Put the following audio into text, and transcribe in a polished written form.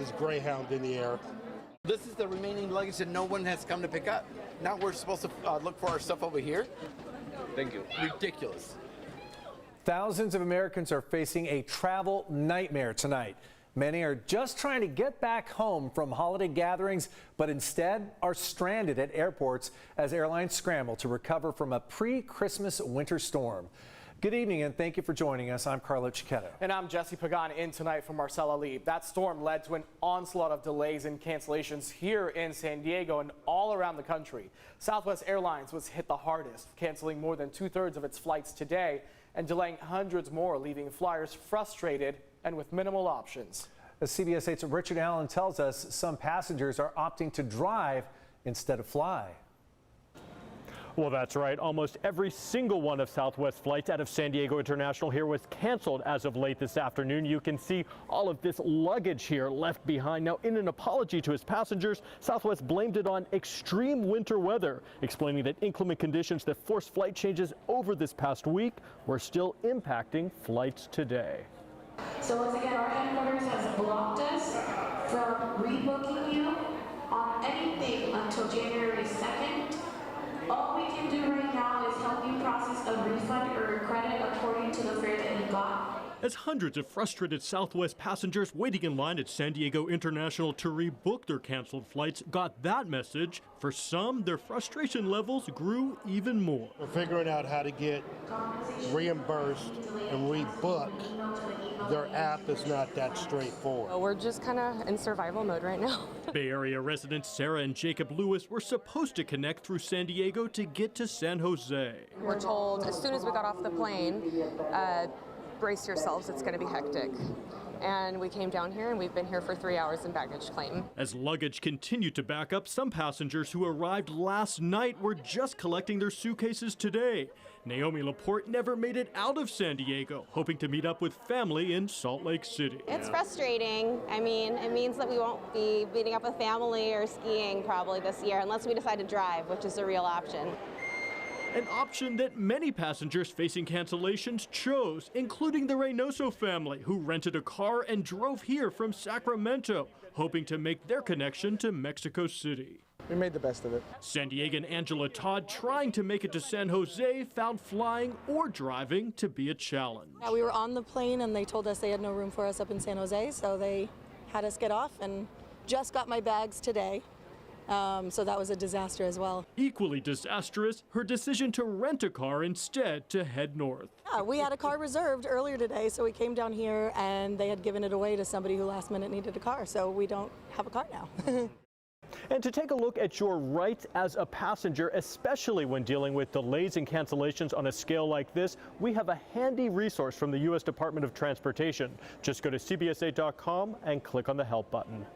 There's Greyhound in the air. This is the remaining luggage that no one has come to pick up. Now we're supposed to look for our stuff over here. Thank you. Ridiculous. Thousands of Americans are facing a travel nightmare tonight. Many are just trying to get back home from holiday gatherings, but instead are stranded at airports as airlines scramble to recover from a pre-Christmas winter storm. Good evening and thank you for joining us. I'm Carlo Cicchetto. And I'm Jesse Pagan in tonight for Marcella Lee. That storm led to an onslaught of delays and cancellations here in San Diego and all around the country. Southwest Airlines was hit the hardest, canceling more than 2/3 of its flights today and delaying hundreds more, leaving flyers frustrated and with minimal options. As CBS 8's Richard Allen tells us, some passengers are opting to drive instead of fly. Well, that's right. Almost every single one of Southwest flights out of San Diego International here was canceled as of late this afternoon. You can see all of this luggage here left behind. Now, in an apology to its passengers, Southwest blamed it on extreme winter weather, explaining that inclement conditions that forced flight changes over this past week were still impacting flights today. So once again, our headquarters has blocked us from rebooking you on anything until January 2nd. All we can do right now is help you process a refund or a credit according to the fare that you got. As hundreds of frustrated Southwest passengers waiting in line at San Diego International to rebook their canceled flights got that message, for some, their frustration levels grew even more. We're figuring out how to get reimbursed and rebook. Their app is not that straightforward. We're just kind of in survival mode right now. Bay Area residents Sarah and Jacob Lewis were supposed to connect through San Diego to get to San Jose. We're told as soon as we got off the plane, brace yourselves, it's going to be hectic. And we came down here and we've been here for 3 hours in baggage claim. As luggage continued to back up, some passengers who arrived last night were just collecting their suitcases today. Naomi Laporte never made it out of San Diego, hoping to meet up with family in Salt Lake City. It's frustrating. I mean, it means that we won't be meeting up with family or skiing probably this year unless we decide to drive, which is a real option. An option that many passengers facing cancellations chose, including the Reynoso family, who rented a car and drove here from Sacramento, hoping to make their connection to Mexico City. We made the best of it. San Diegan Angela Todd, trying to make it to San Jose, found flying or driving to be a challenge. Yeah, we were on the plane and they told us they had no room for us up in San Jose, so they had us get off, and just got my bags today. So that was a disaster as well. Equally disastrous, her decision to rent a car instead to head north. Yeah, we had a car reserved earlier today, so we came down here and they had given it away to somebody who last minute needed a car, so we don't have a car now. And to take a look at your rights as a passenger, especially when dealing with delays and cancellations on a scale like this, we have a handy resource from the U.S. Department of Transportation. Just go to cbs8.com and click on the help button.